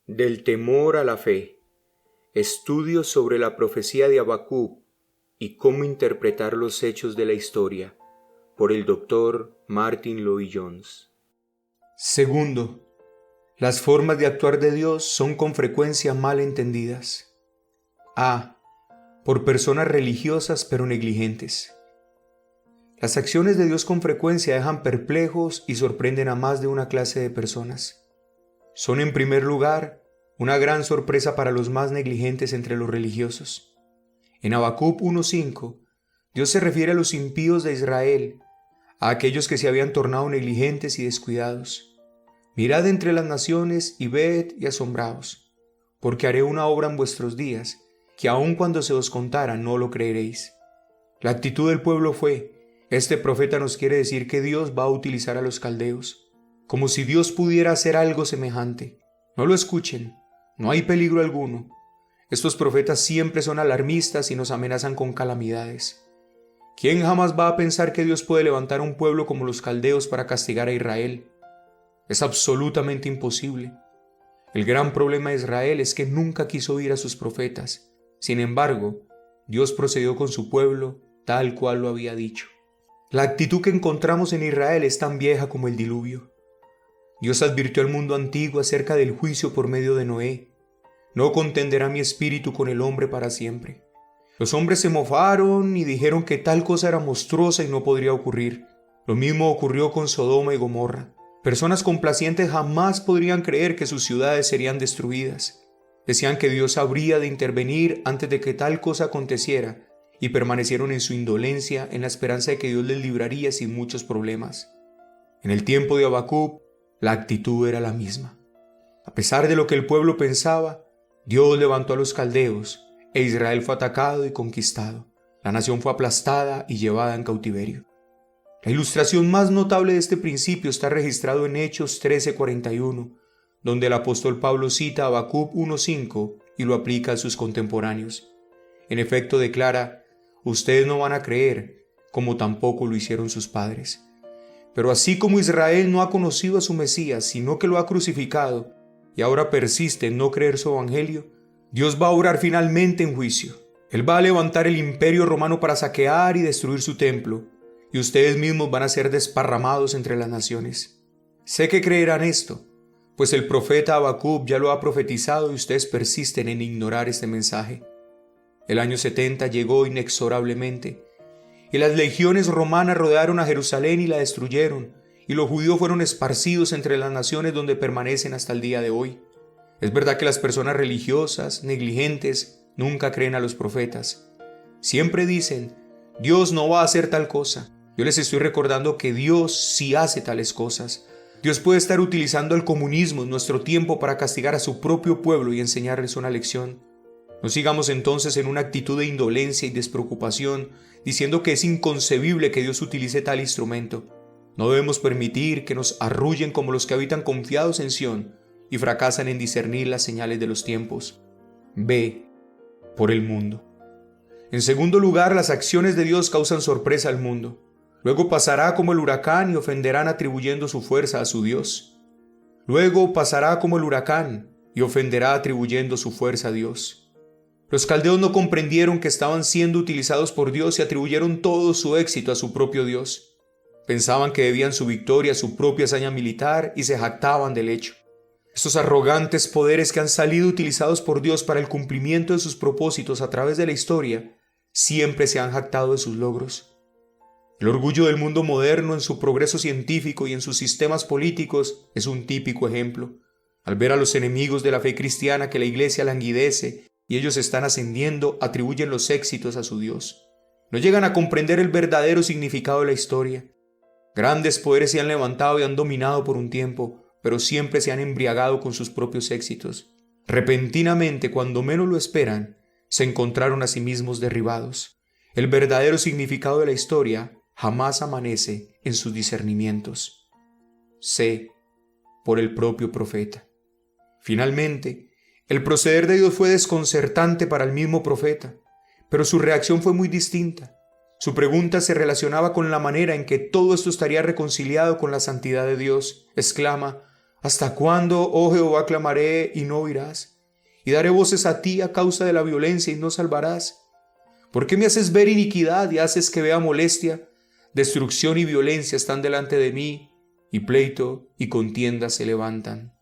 Del temor a la fe. Estudios sobre la profecía de Habacuc y cómo interpretar los hechos de la historia, por el Dr. Martyn Lloyd-Jones. Segundo, las formas de actuar de Dios son con frecuencia mal entendidas. A. Por personas religiosas pero negligentes. Las acciones de Dios con frecuencia dejan perplejos y sorprenden a más de una clase de personas. Son, en primer lugar, una gran sorpresa para los más negligentes entre los religiosos. En Habacuc 1:5, Dios se refiere a los impíos de Israel, a aquellos que se habían tornado negligentes y descuidados. Mirad entre las naciones y ved y asombraos, porque haré una obra en vuestros días, que aun cuando se os contara no lo creeréis. La actitud del pueblo fue: este profeta nos quiere decir que Dios va a utilizar a los caldeos, como si Dios pudiera hacer algo semejante. No lo escuchen, no hay peligro alguno. Estos profetas siempre son alarmistas y nos amenazan con calamidades. ¿Quién jamás va a pensar que Dios puede levantar a un pueblo como los caldeos para castigar a Israel? Es absolutamente imposible. El gran problema de Israel es que nunca quiso oír a sus profetas. Sin embargo, Dios procedió con su pueblo tal cual lo había dicho. La actitud que encontramos en Israel es tan vieja como el diluvio. Dios advirtió al mundo antiguo acerca del juicio por medio de Noé. No contenderá mi espíritu con el hombre para siempre. Los hombres se mofaron y dijeron que tal cosa era monstruosa y no podría ocurrir. Lo mismo ocurrió con Sodoma y Gomorra. Personas complacientes jamás podrían creer que sus ciudades serían destruidas. Decían que Dios habría de intervenir antes de que tal cosa aconteciera y permanecieron en su indolencia en la esperanza de que Dios les libraría sin muchos problemas. En el tiempo de Habacuc, la actitud era la misma. A pesar de lo que el pueblo pensaba, Dios levantó a los caldeos e Israel fue atacado y conquistado. La nación fue aplastada y llevada en cautiverio. La ilustración más notable de este principio está registrado en Hechos 13:41, donde el apóstol Pablo cita a Habacuc 1:5 y lo aplica a sus contemporáneos. En efecto declara: ustedes no van a creer, como tampoco lo hicieron sus padres. Pero así como Israel no ha conocido a su Mesías, sino que lo ha crucificado, y ahora persiste en no creer su evangelio, Dios va a obrar finalmente en juicio. Él va a levantar el imperio romano para saquear y destruir su templo, y ustedes mismos van a ser desparramados entre las naciones. Sé que creerán esto, pues el profeta Habacuc ya lo ha profetizado y ustedes persisten en ignorar este mensaje. El año 70 llegó inexorablemente, y las legiones romanas rodearon a Jerusalén y la destruyeron, y los judíos fueron esparcidos entre las naciones donde permanecen hasta el día de hoy. Es verdad que las personas religiosas, negligentes, nunca creen a los profetas. Siempre dicen: Dios no va a hacer tal cosa. Yo les estoy recordando que Dios sí hace tales cosas. Dios puede estar utilizando el comunismo en nuestro tiempo para castigar a su propio pueblo y enseñarles una lección. No sigamos entonces en una actitud de indolencia y despreocupación, diciendo que es inconcebible que Dios utilice tal instrumento. No debemos permitir que nos arrullen como los que habitan confiados en Sión y fracasan en discernir las señales de los tiempos. B. Por el mundo. En segundo lugar, las acciones de Dios causan sorpresa al mundo. Luego pasará como el huracán y ofenderán atribuyendo su fuerza a su Dios. Luego pasará como el huracán y ofenderá atribuyendo su fuerza a Dios. Los caldeos no comprendieron que estaban siendo utilizados por Dios y atribuyeron todo su éxito a su propio Dios. Pensaban que debían su victoria a su propia hazaña militar y se jactaban del hecho. Estos arrogantes poderes que han salido utilizados por Dios para el cumplimiento de sus propósitos a través de la historia, siempre se han jactado de sus logros. El orgullo del mundo moderno en su progreso científico y en sus sistemas políticos es un típico ejemplo. Al ver a los enemigos de la fe cristiana que la iglesia languidece y ellos están ascendiendo, atribuyen los éxitos a su Dios. No llegan a comprender el verdadero significado de la historia. Grandes poderes se han levantado y han dominado por un tiempo, pero siempre se han embriagado con sus propios éxitos. Repentinamente, cuando menos lo esperan, se encontraron a sí mismos derribados. El verdadero significado de la historia jamás amanece en sus discernimientos. C. Por el propio profeta. Finalmente, el proceder de Dios fue desconcertante para el mismo profeta, pero su reacción fue muy distinta. Su pregunta se relacionaba con la manera en que todo esto estaría reconciliado con la santidad de Dios. Exclama: ¿Hasta cuándo, oh Jehová, clamaré y no oirás? Y daré voces a ti a causa de la violencia y no salvarás. ¿Por qué me haces ver iniquidad y haces que vea molestia? Destrucción y violencia están delante de mí, y pleito y contienda se levantan.